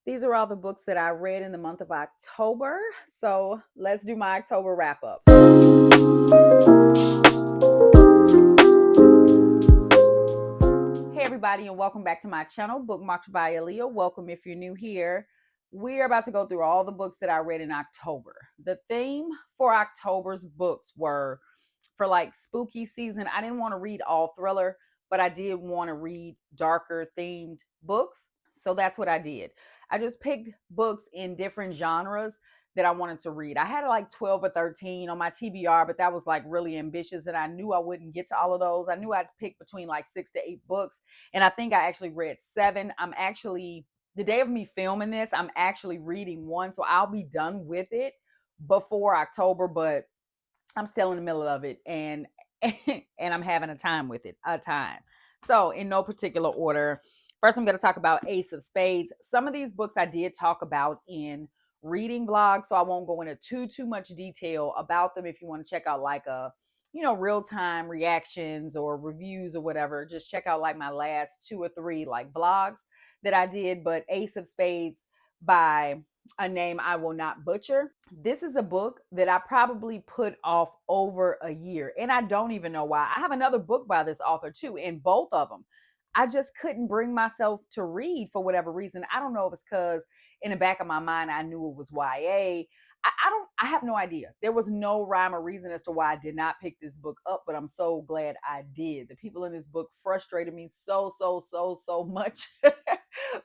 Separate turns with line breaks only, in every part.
These are all the books that I read in the month of October. So let's do my October wrap up. Hey everybody, and welcome back to my channel, Bookmarked by Aaliyah. Welcome if you're new here. We are about to go through all the books that I read in October. The theme for October's books were for like spooky season. I didn't want to read all thriller, but I did want to read darker themed books. So that's what I did. I just picked books in different genres that I wanted to read. I had like 12 or 13 on my TBR, but that was like really ambitious, and I knew I wouldn't get to all of those. I knew I'd pick between like 6 to 8 books, and I think I actually read 7. The day of me filming this, I'm actually reading one, so I'll be done with it before October, but I'm still in the middle of it, and I'm having a time with it, So in no particular order, first I'm going to talk about Ace of Spades. Some of these books I did talk about in reading blogs, so I won't go into too much detail about them. If you want to check out like real-time reactions or reviews or whatever, just check out like my last 2 or 3 like blogs that I did. But Ace of Spades by a name I will not butcher. This is a book that I probably put off over a year, and I don't even know why. I have another book by this author too, and both of them I just couldn't bring myself to read for whatever reason. I don't know if it's because in the back of my mind I knew it was YA. I have no idea. There was no rhyme or reason as to why I did not pick this book up, but I'm so glad I did. The people in this book frustrated me so much.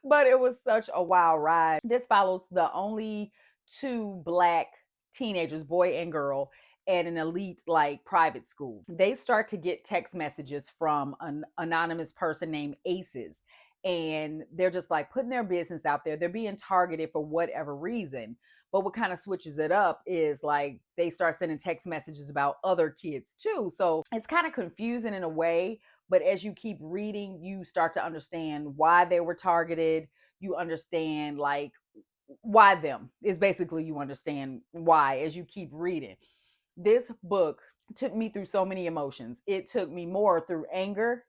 But it was such a wild ride. This follows the only 2 Black teenagers, boy and girl, at an elite like private school. They start to get text messages from an anonymous person named Aces, and they're just like putting their business out there. They're being targeted for whatever reason. But what kind of switches it up is like they start sending text messages about other kids too. So it's kind of confusing in a way, but as you keep reading, you start to understand why they were targeted. You understand like why them is basically, you understand why as you keep reading. This book took me through so many emotions. It took me more through anger,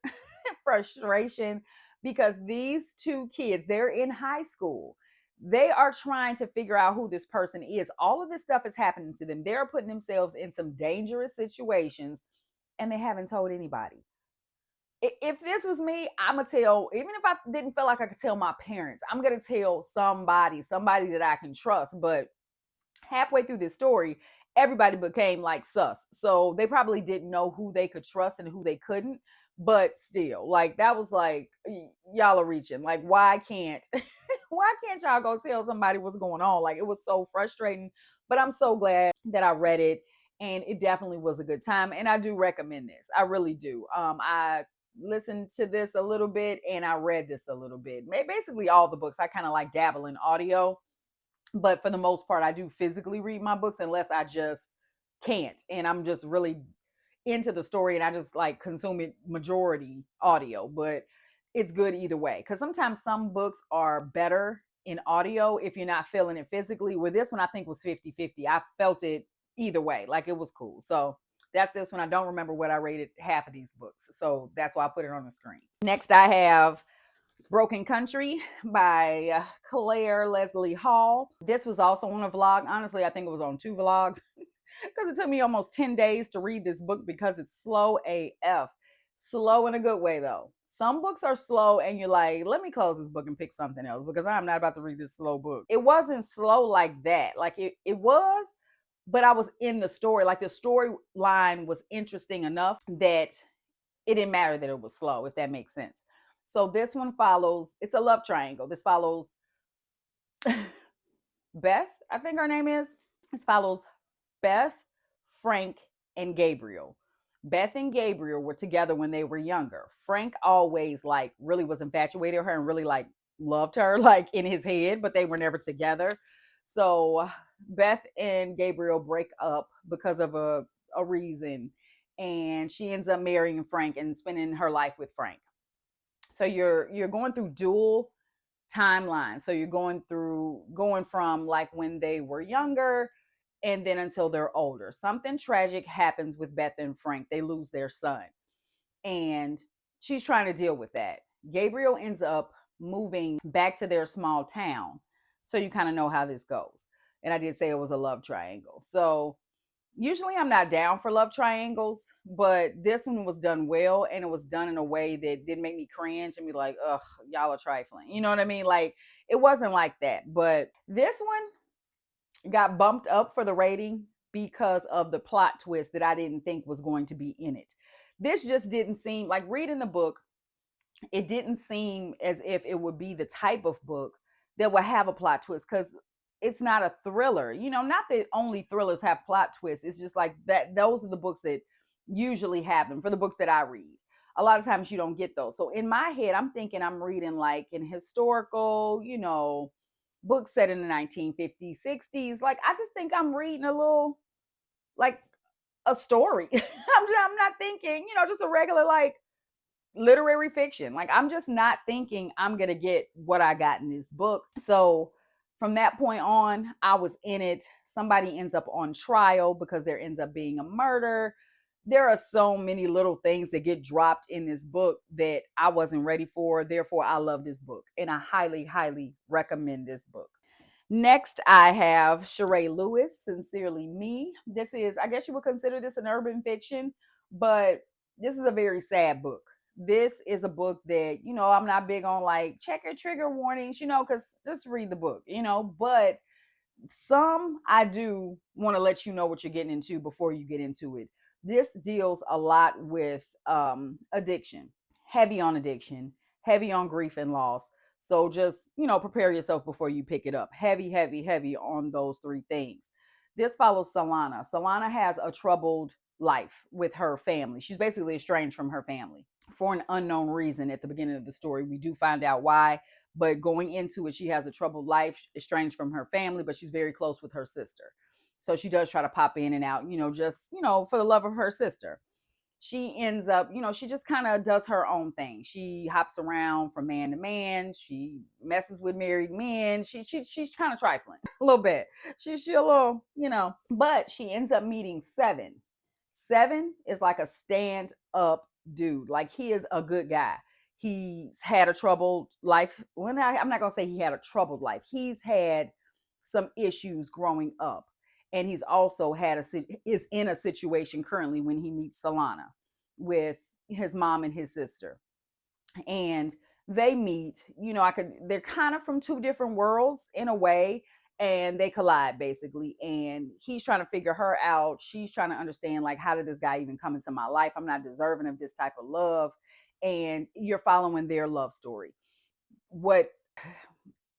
frustration, because these 2 kids, they're in high school. They are trying to figure out who this person is. All of this stuff is happening to them. They're putting themselves in some dangerous situations, and they haven't told anybody. If this was me, I'm going to tell, even if I didn't feel like I could tell my parents, I'm going to tell somebody that I can trust. But halfway through this story, everybody became like sus. So they probably didn't know who they could trust and who they couldn't. But still, like that was like, y'all are reaching. Like, why can't y'all go tell somebody what's going on? Like, it was so frustrating. But I'm so glad that I read it, and it definitely was a good time. And I do recommend this. I really do. I listened to this a little bit, and I read this a little bit. Basically all the books. I kind of like dabble in audio, but for the most part I do physically read my books unless I just can't and I'm just really into the story and I just like consume it majority audio. But it's good either way, because sometimes some books are better in audio if you're not feeling it physically. Where this one I think was 50-50. I felt it either way, like it was cool. So that's this one. I don't remember what I rated half of these books, so that's why I put it on the screen. Next I have Broken Country by Claire Leslie Hall. This was also on a vlog. Honestly, I think it was on 2 vlogs because it took me almost 10 days to read this book because it's slow AF. Slow in a good way though. Some books are slow and you're like, let me close this book and pick something else because I'm not about to read this slow book. It wasn't slow like that. Like it was, but I was in the story. Like the storyline was interesting enough that it didn't matter that it was slow, if that makes sense. So this one follows, it's a love triangle. This follows Beth, I think her name is. This follows Beth, Frank, and Gabriel. Beth and Gabriel were together when they were younger. Frank always like really was infatuated with her and really like loved her like in his head, but they were never together. So Beth and Gabriel break up because of a reason, and she ends up marrying Frank and spending her life with Frank. So you're going through dual timelines. So you're going from like when they were younger and then until they're older. Something tragic happens with Beth and Frank. They lose their son, and she's trying to deal with that. Gabriel ends up moving back to their small town So you kind of know how this goes. And I did say it was a love triangle. So usually I'm not down for love triangles, but this one was done well, and it was done in a way that didn't make me cringe and be like, ugh, y'all are trifling. You know what I mean? Like, it wasn't like that. But this one got bumped up for the rating because of the plot twist that I didn't think was going to be in it. This just didn't seem like, reading the book, it didn't seem as if it would be the type of book that would have a plot twist, because it's not a thriller. Not that only thrillers have plot twists. It's just like that. Those are the books that usually have them, for the books that I read. A lot of times you don't get those. So in my head, I'm thinking I'm reading like an historical, book set in the 1950s, 60s. Like, I just think I'm reading a little, like, a story. I'm not thinking, just a regular, like, literary fiction. Like, I'm just not thinking I'm going to get what I got in this book. So from that point on, I was in it. Somebody ends up on trial because there ends up being a murder. There are so many little things that get dropped in this book that I wasn't ready for. Therefore, I love this book, and I highly, highly recommend this book. Next, I have Sheree Lewis, Sincerely Me. This is, I guess you would consider this an urban fiction, but this is a very sad book. This is a book that, I'm not big on, like, check your trigger warnings, because just read the book, but some I do want to let you know what you're getting into before you get into it. This deals a lot with addiction, heavy on grief and loss. So just, prepare yourself before you pick it up. Heavy, heavy, heavy on those three things. This follows Solana. Solana has a troubled life with her family. She's basically estranged from her family for an unknown reason. At the beginning of the story, we do find out why, but going into it, she has a troubled life, estranged from her family, but she's very close with her sister. So she does try to pop in and out, just, for the love of her sister. She ends up, she just kind of does her own thing. She hops around from man to man. She messes with married men. She's kind of trifling a little bit. She a little, but she ends up meeting Seven. Seven is like a stand-up dude. Like, he is a good guy. He's had a troubled life. I'm not going to say he had a troubled life. He's had some issues growing up. And he's also is in a situation currently when he meets Solana with his mom and his sister. And they meet, they're kind of from two different worlds in a way, and they collide basically. And he's trying to figure her out. She's trying to understand, like, how did this guy even come into my life? I'm not deserving of this type of love. And you're following their love story. I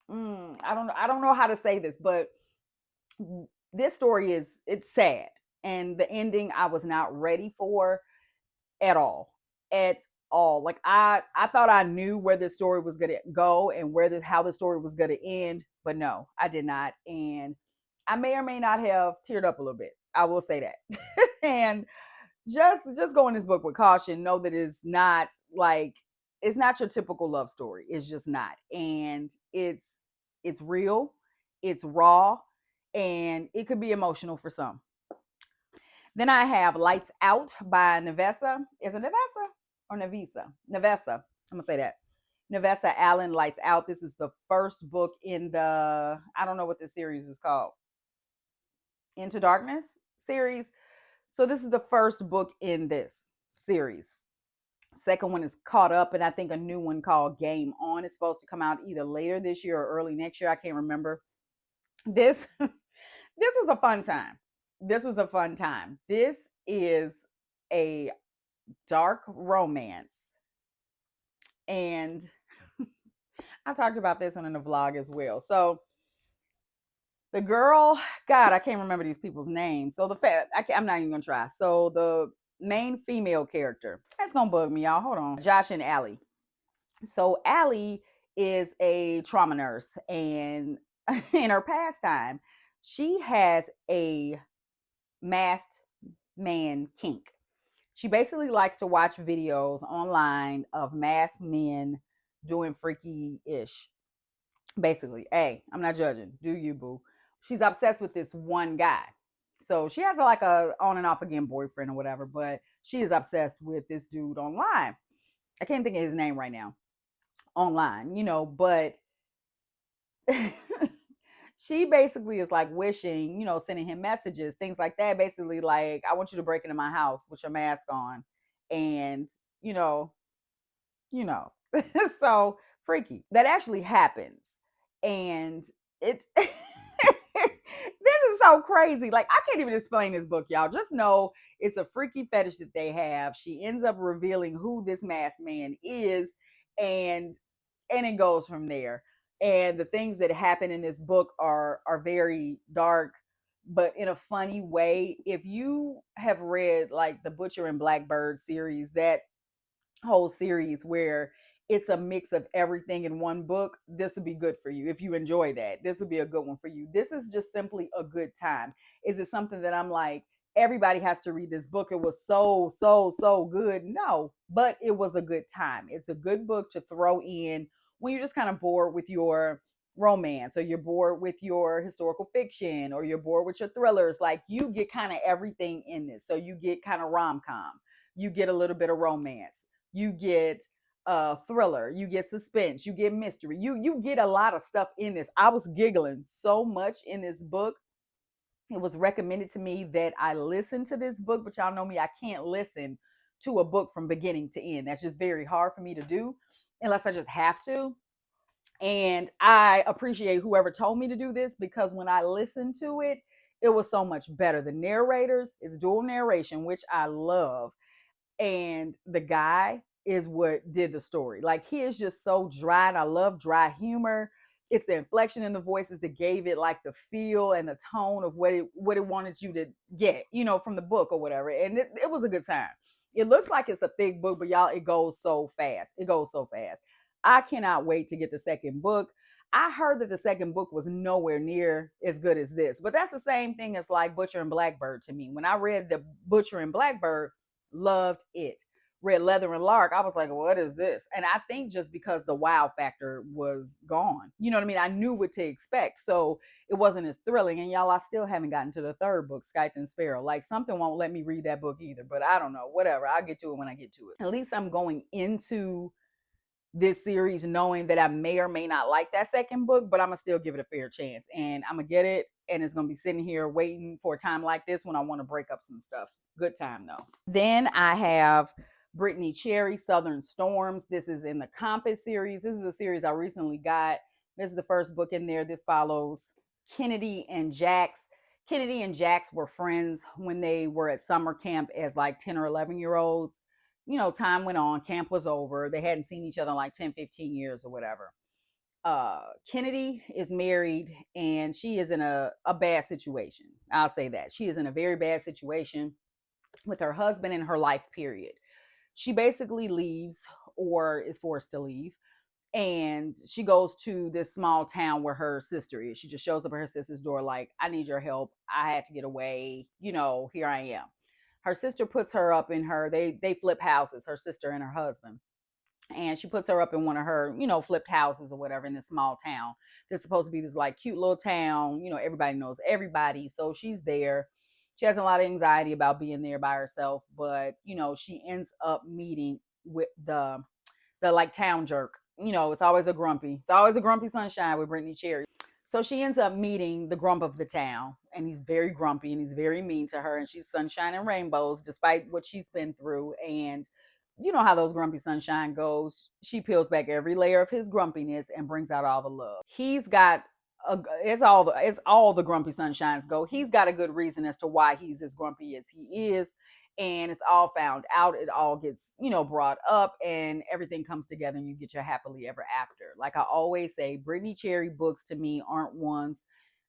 don't know how to say this, but this story it's sad, and the ending I was not ready for at all. Like, I thought I knew where the story was going to go and how the story was going to end, but no, I did not. And I may or may not have teared up a little bit. I will say that. And just go in this book with caution. Know that it's not your typical love story. It's just not. And it's real, it's raw, and it could be emotional for some. Then I have Lights Out by Navessa. Is it Navessa or Navessa? Navessa. I'm going to say that. Navessa Allen, Lights Out. This is the first book in the, I don't know what this series is called, Into Darkness series. So this is the first book in this series. Second one is Caught Up, and I think a new one called Game On is supposed to come out either later this year or early next year. I can't remember. This was a fun time. This is a dark romance. And I talked about this on the vlog as well. So the girl, God, I can't remember these people's names. So I'm not even going to try. So the main female character, that's going to bug me, y'all. Hold on. Josh and Allie. So Allie is a trauma nurse, and in her pastime, she has a masked man kink. She basically likes to watch videos online of masked men doing freaky-ish. Basically, hey, I'm not judging. Do you, boo? She's obsessed with this one guy. So she has like a on and off again boyfriend or whatever, but she is obsessed with this dude online. I can't think of his name right now. Online, but she basically is like wishing, sending him messages, things like that. Basically, like, I want you to break into my house with your mask on. And, you know, you know. So freaky. That actually happens. And it this is so crazy. Like, I can't even explain this book, y'all. Just know it's a freaky fetish that they have. She ends up revealing who this masked man is, and it goes from there. And the things that happen in this book are very dark, but in a funny way. If you have read like the Butcher and Blackbird series, that whole series where it's a mix of everything in one book, this would be good for you. If you enjoy that, this would be a good one for you. This is just simply a good time. Is it something that I'm like, everybody has to read this book, it was so good? No, but it was a good time. It's a good book to throw in when you're just kind of bored with your romance, or you're bored with your historical fiction, or you're bored with your thrillers. Like, you get kind of everything in this. So you get kind of rom-com, you get a little bit of romance, you get thriller, you get suspense, you get mystery, you get a lot of stuff in this. I was giggling so much in this book. It was recommended to me that I listen to this book, but y'all know me, I can't listen to a book from beginning to end. That's just very hard for me to do unless I just have to. And I appreciate whoever told me to do this, because when I listened to it, it was so much better. The narrators, it's dual narration, which I love. And the guy is what did the story. Like, he is just so dry, and I love dry humor. It's the inflection in the voices that gave it like the feel and the tone of what it wanted you to get, from the book or whatever. And it was a good time. It looks like it's a thick book, but y'all, it goes so fast. It goes so fast. I cannot wait to get the second book. I heard that the second book was nowhere near as good as this, but that's the same thing as like Butcher and Blackbird to me. When I read the Butcher and Blackbird, loved it. Read Leather and Lark, I was like, what is this? And I think just because the wow factor was gone. You know what I mean? I knew what to expect. So it wasn't as thrilling. And y'all, I still haven't gotten to the third book, Scythe and Sparrow. Like, something won't let me read that book either. But I don't know. Whatever. I'll get to it when I get to it. At least I'm going into this series knowing that I may or may not like that second book, but I'm gonna still give it a fair chance. And I'm gonna get it. And it's gonna be sitting here waiting for a time like this when I want to break up some stuff. Good time though. Then I have Me-Cherae, Southern Storms. This is in the Compass series. This is a series I recently got. This is the first book in there. This follows Kennedy and Jax. Kennedy and Jax were friends when they were at summer camp as like 10 or 11-year-olds. Time went on, camp was over. They hadn't seen each other in like 10, 15 years or whatever. Kennedy is married, and she is in a bad situation. I'll say that. She is in a very bad situation with her husband and her life period. She basically leaves, or is forced to leave, and she goes to this small town where her sister is. She just shows up at her sister's door like, I need your help. I had to get away. Here I am. Her sister puts her up in they flip houses, her sister and her husband. And she puts her up in one of her, flipped houses or whatever in this small town. That's supposed to be this like cute little town. Everybody knows everybody. So she's there. She has a lot of anxiety about being there by herself, but she ends up meeting with the like town jerk. It's always a grumpy sunshine with Me-Cherae. So she ends up meeting the grump of the town, and he's very grumpy and he's very mean to her, and she's sunshine and rainbows despite what she's been through. And you know how those grumpy sunshine goes. She peels back every layer of his grumpiness and brings out all the love. He's got it's all the grumpy sunshines go. He's got a good reason as to why he's as grumpy as he is, and it's all found out. It all gets brought up, and everything comes together, and you get your happily ever after. Like I always say, Me-Cherae books to me aren't ones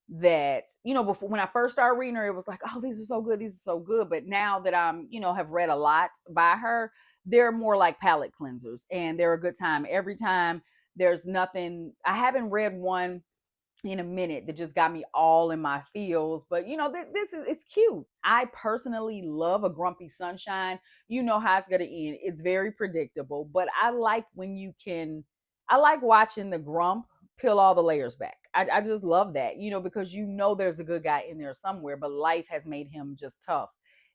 that before, when I first started reading her, it was like, oh, these are so good. But now that I'm have read a lot by her, they're more like palate cleansers, and they're a good time every time. There's nothing, I haven't read one in a minute that just got me all in my feels. But this is, it's cute. I personally love a grumpy sunshine. You know how it's gonna end. It's very predictable, but I like I like watching the grump peel all the layers back. I just love that, because there's a good guy in there somewhere, but life has made him just tough.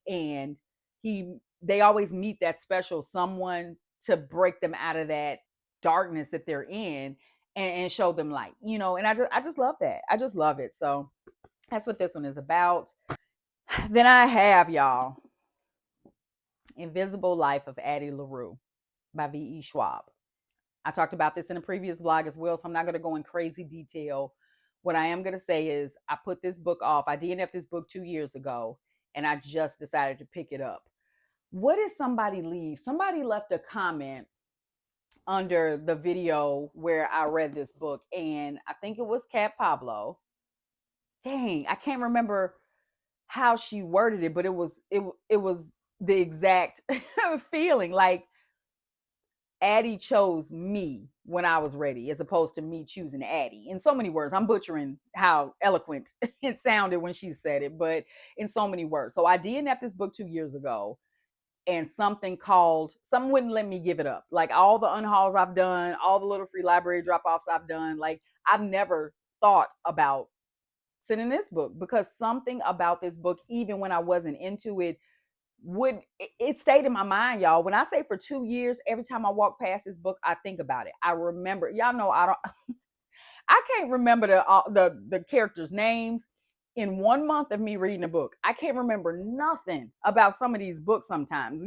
And they always meet that special someone to break them out of that darkness that they're in. and show them light, and I just love that. I just love it. So that's what this one is about. Then I have, y'all, Invisible Life of Addie LaRue by V.E. Schwab. I talked about this in a previous vlog as well, so I'm not going to go in crazy detail. What I am going to say is I put this book off. I DNF'd this book 2 years ago, and I just decided to pick it up. What did somebody leave? Somebody left a comment under the video where I read this book, and I think it was Cat Pablo. Dang, I can't remember how she worded it, but it was the exact feeling. Like, Addie chose me when I was ready, as opposed to me choosing Addie. In so many words, I'm butchering how eloquent it sounded when she said it, but in so many words. So I DNF'd this book 2 years ago, and something wouldn't let me give it up. Like, all the unhauls I've done, all the little free library drop-offs I've done, like, I've never thought about sending this book, because something about this book, even when I wasn't into it, it stayed in my mind, y'all. When I say for 2 years, every time I walk past this book, I think about it. I remember, y'all know, I can't remember the characters' names in 1 month of me reading a book. I can't remember nothing about some of these books sometimes,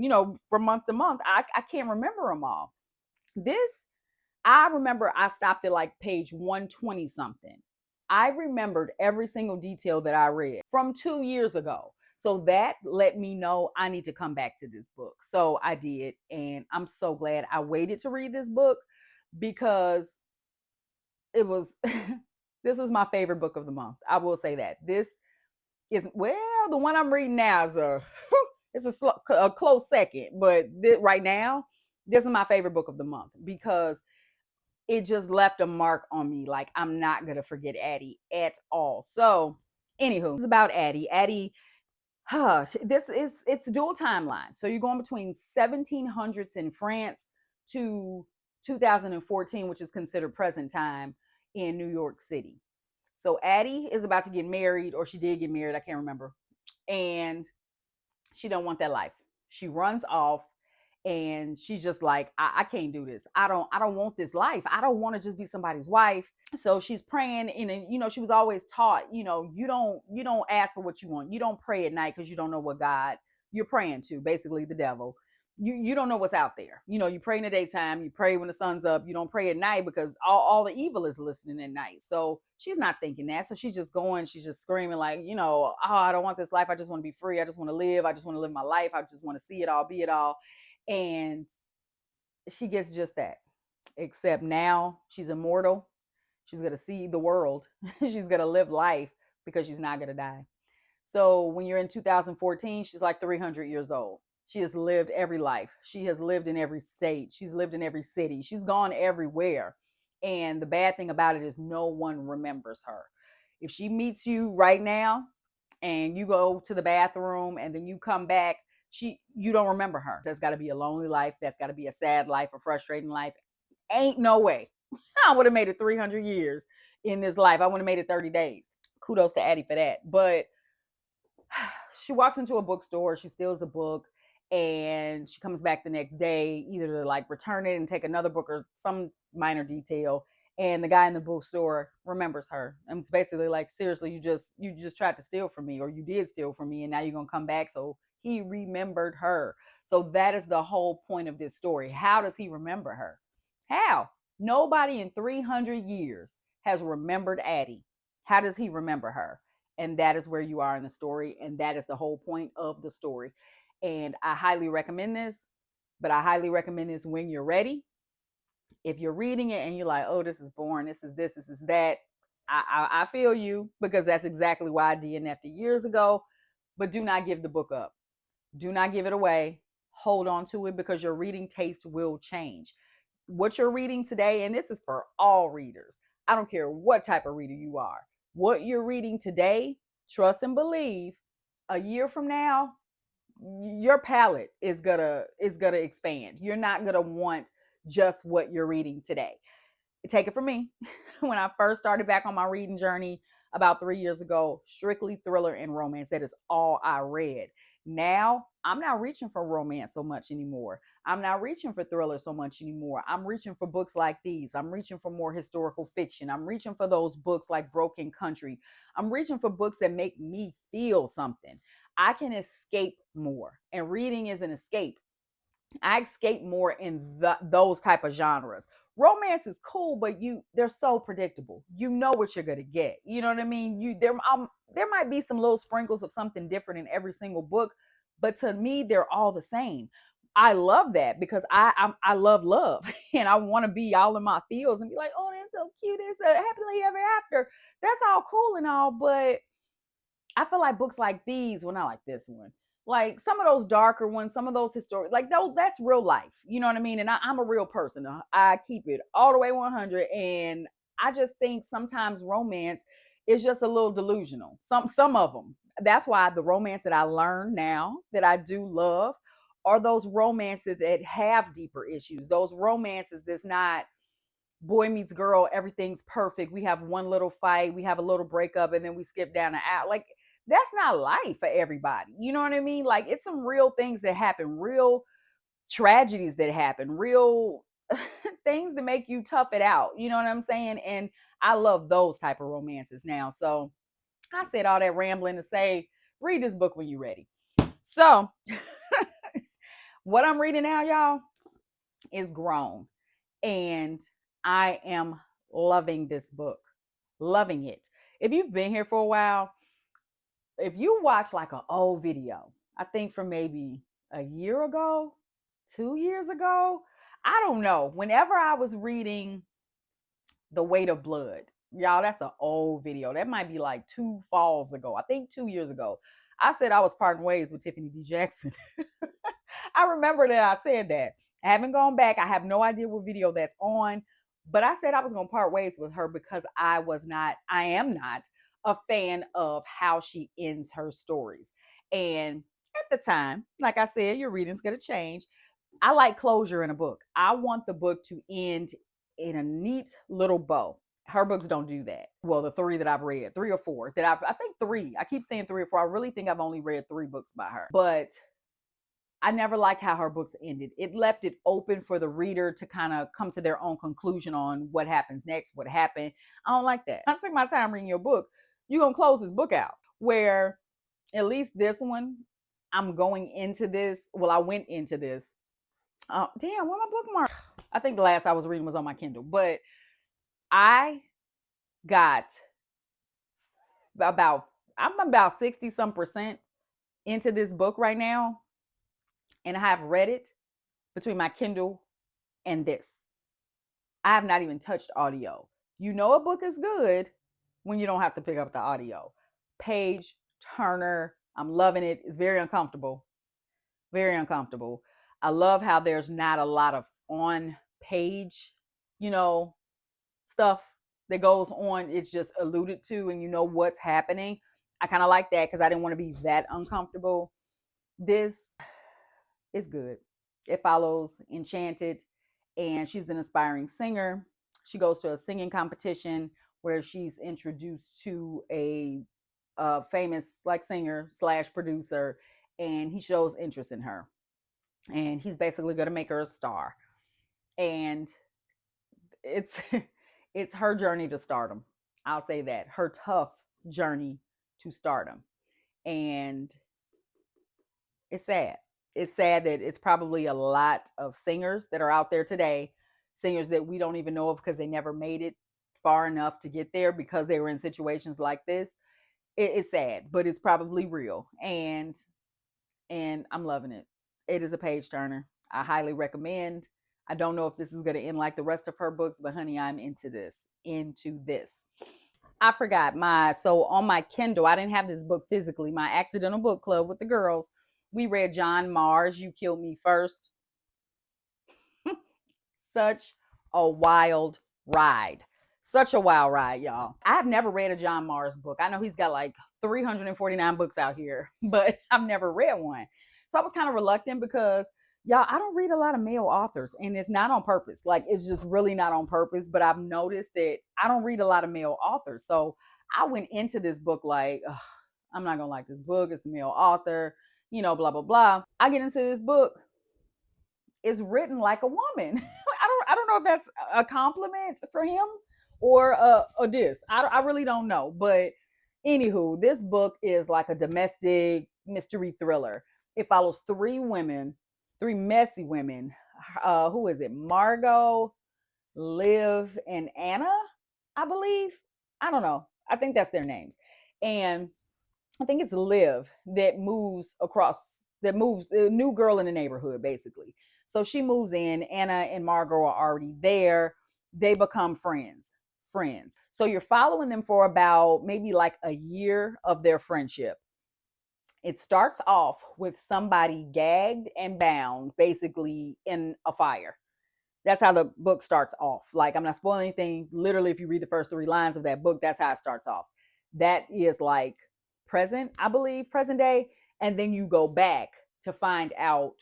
from month to month. I can't remember them all. This, I remember I stopped at like page 120 something. I remembered every single detail that I read from 2 years ago. So that let me know I need to come back to this book. So I did. And I'm so glad I waited to read this book, because it was, this was my favorite book of the month. I will say that. This is, well, the one I'm reading now is it's a close second. But right now, this is my favorite book of the month, because it just left a mark on me. Like, I'm not going to forget Addie at all. So anywho, it's about Addie. Addie, it's dual timeline. So you're going between 1700s in France to 2014, which is considered present time in New York City. So Addie is about to get married, or she did get married, I can't remember. And she don't want that life. She runs off, and she's just like, I can't do this. I don't want this life. I don't want to just be somebody's wife. So she's praying, and she was always taught, you don't ask for what you want. You don't pray at night, because you don't know what God you're praying to, basically the devil. You don't know what's out there. You pray in the daytime, you pray when the sun's up. You don't pray at night, because all the evil is listening at night. So she's not thinking that. So she's just screaming like, oh, I don't want this life. I just want to be free. I just want to live. I just want to live my life. I just want to see it all, be it all. And she gets just that, except now she's immortal. She's going to see the world. She's going to live life, because she's not going to die. So when you're in 2014, she's like 300 years old. She has lived every life. She has lived in every state. She's lived in every city. She's gone everywhere. And the bad thing about it is no one remembers her. If she meets you right now and you go to the bathroom and then you come back, you don't remember her. That's got to be a lonely life. That's got to be a sad life, a frustrating life. Ain't no way. I would have made it 300 years in this life. I would have made it 30 days. Kudos to Addie for that. But she walks into a bookstore. She steals a book, and she comes back the next day, either to like return it and take another book or some minor detail. And the guy in the bookstore remembers her. And it's basically like, seriously, you just tried to steal from me, or you did steal from me, and now you're going to come back. So he remembered her. So that is the whole point of this story. How does he remember her? How? Nobody in 300 years has remembered Addie. How does he remember her? And that is where you are in the story. And that is the whole point of the story. And I highly recommend this, but I highly recommend this when you're ready. If you're reading it and you're like, oh, this is boring, this is that, I feel you, because that's exactly why I DNF'd it years ago. But do not give the book up. Do not give it away. Hold on to it, because your reading taste will change. What you're reading today, and this is for all readers, I don't care what type of reader you are. What you're reading today, trust and believe, a year from now, your palette is gonna expand. You're not gonna want just what you're reading today. Take it from me. When I first started back on my reading journey about 3 years ago, strictly thriller and romance. That is all I read. Now, I'm not reaching for romance so much anymore. I'm not reaching for thriller so much anymore. I'm reaching for books like these. I'm reaching for more historical fiction. I'm reaching for those books like Broken Country. I'm reaching for books that make me feel something. I can escape more, and reading is an escape. I escape more in those type of genres. Romance is cool, but they're so predictable. You know what you're gonna get. You know what I mean? There might be some little sprinkles of something different in every single book, but to me, they're all the same. I love that because I love love and I want to be all in my feels and be like, oh, that's so cute. It's a happily ever after. That's all cool and all, but I feel like books like these, well, not like this one, like some of those darker ones, some of those historic, like those, that's real life. You know what I mean? And I'm a real person. I keep it all the way 100. And I just think sometimes romance is just a little delusional. Some of them. That's why the romance that I learn now that I do love are those romances that have deeper issues. Those romances that's not boy meets girl, everything's perfect. We have one little fight, we have a little breakup, and then we skip down the aisle. Like, that's not life for everybody. You know what I mean? Like, it's some real things that happen, real tragedies that happen, real things that make you tough it out. You know what I'm saying? And I love those type of romances now. So I said all that rambling to say, read this book when you're ready. So what I'm reading now, y'all, is Grown. And I am loving this book, loving it. If you've been here for a while, if you watch like an old video, I think from maybe a year ago, 2 years ago, I don't know. Whenever I was reading The Weight of Blood, y'all, that's an old video. That might be like 2 falls ago. I think 2 years ago. I said I was parting ways with Tiffany D. Jackson. I remember that I said that. I haven't gone back. I have no idea what video that's on, but I said I was going to part ways with her because I am not a fan of how she ends her stories. And at the time, like I said, your reading's going to change. I like closure in a book. I want the book to end in a neat little bow. Her books don't do that. Well, the 3 that I've read, 3 or 4 I think 3. I keep saying 3 or 4. I really think I've only read 3 books by her. But I never liked how her books ended. It left it open for the reader to kind of come to their own conclusion on what happens next, what happened. I don't like that. I took my time reading your book. You're going to close this book out. Where at least this one, I'm going into this. Well, I went into this. Damn, where my bookmark? I think the last I was reading was on my Kindle. But I got I'm about 60 some percent into this book right now. And I have read it between my Kindle and this. I have not even touched audio. You know a book is good when you don't have to pick up the audio. Page Turner, I'm loving it. It's very uncomfortable. Very uncomfortable. I love how there's not a lot of on page, stuff that goes on. It's just alluded to and you know what's happening. I kind of like that because I didn't want to be that uncomfortable. This is good. It follows Enchanted, and she's an aspiring singer. She goes to a singing competition where she's introduced to a famous like singer / producer, and he shows interest in her. And he's basically going to make her a star. And it's it's her journey to stardom. I'll say that. Her tough journey to stardom. And it's sad. It's sad that it's probably a lot of singers that are out there today, singers that we don't even know of because they never made it far enough to get there because they were in situations like this. It's sad, but it's probably real. And I'm loving it. It is a page turner. I highly recommend. I don't know if this is going to end like the rest of her books, but honey, I'm into this. I forgot so on my Kindle, I didn't have this book physically. My accidental book club with the girls, we read John Marr's You Killed Me First. Such a wild ride. Such a wild ride, y'all. I have never read a John Marr's book. I know he's got like 349 books out here, but I've never read one. So I was kind of reluctant because, y'all, I don't read a lot of male authors, and it's not on purpose. Like, it's just really not on purpose, but I've noticed that I don't read a lot of male authors. So I went into this book like, I'm not going to like this book. It's a male author. you know, blah, blah, blah. I get into this book. It's written like a woman. I don't know if that's a compliment for him or a diss. I really don't know. But anywho, this book is like a domestic mystery thriller. It follows three women, three messy women. Who is it? Margot, Liv, and Anna, I believe. I don't know. I think that's their names. And I think it's Liv that moves the new girl in the neighborhood, basically. So she moves in. Anna and Margot are already there. They become friends. So you're following them for about maybe like a year of their friendship. It starts off with somebody gagged and bound, basically in a fire. That's how the book starts off. Like, I'm not spoiling anything. Literally, if you read the first 3 lines of that book, that's how it starts off. That is like present, I believe, present day. And then you go back to find out,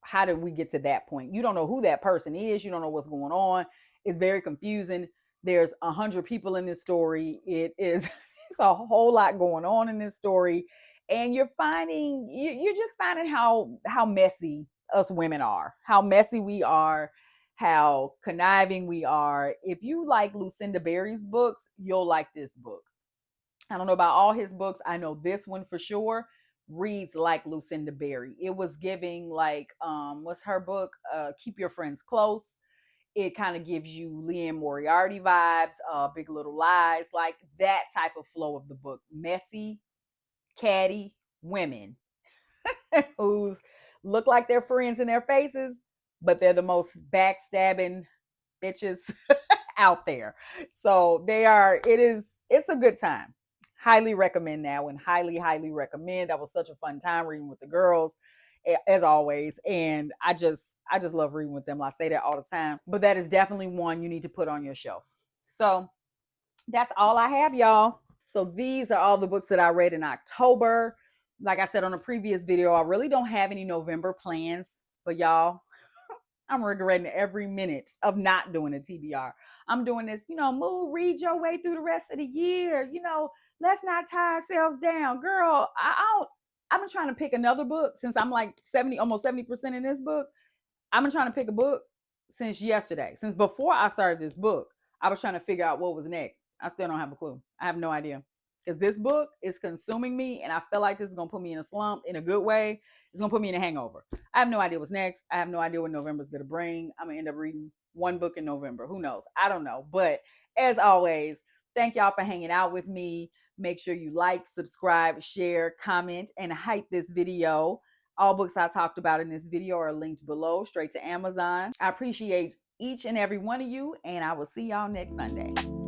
how did we get to that point? You don't know who that person is. You don't know what's going on. It's very confusing. There's 100 people in this story. It's a whole lot going on in this story. And you're just finding how messy us women are, how messy we are, how conniving we are. If you like Lucinda Berry's books, you'll like this book. I don't know about all his books. I know this one for sure reads like Lucinda Berry. It was giving like, what's her book? Keep Your Friends Close. It kind of gives you Liane Moriarty vibes, Big Little Lies, like that type of flow of the book. Messy, catty women who's look like they're friends in their faces, but they're the most backstabbing bitches out there. So it's a good time. Highly recommend that one. Highly recommend. That was such a fun time reading with the girls, as always. And I just love reading with them. I say that all the time, but that is definitely one you need to put on your shelf. So that's all I have, y'all. So these are all the books that I read in October. Like I said on a previous video, I really don't have any November plans, but y'all, I'm regretting every minute of not doing a TBR. I'm doing this, read your way through the rest of the year. Let's not tie ourselves down. Girl, I've been trying to pick another book since I'm like almost 70% in this book. I've been trying to pick a book since yesterday. Since before I started this book, I was trying to figure out what was next. I still don't have a clue. I have no idea. Because this book is consuming me, and I feel like this is going to put me in a slump in a good way. It's going to put me in a hangover. I have no idea what's next. I have no idea what November is going to bring. I'm going to end up reading one book in November. Who knows? I don't know. But as always, thank y'all for hanging out with me. Make sure you like, subscribe, share, comment, and hype this video. All books I talked about in this video are linked below, straight to Amazon. I appreciate each and every one of you, and I will see y'all next Sunday.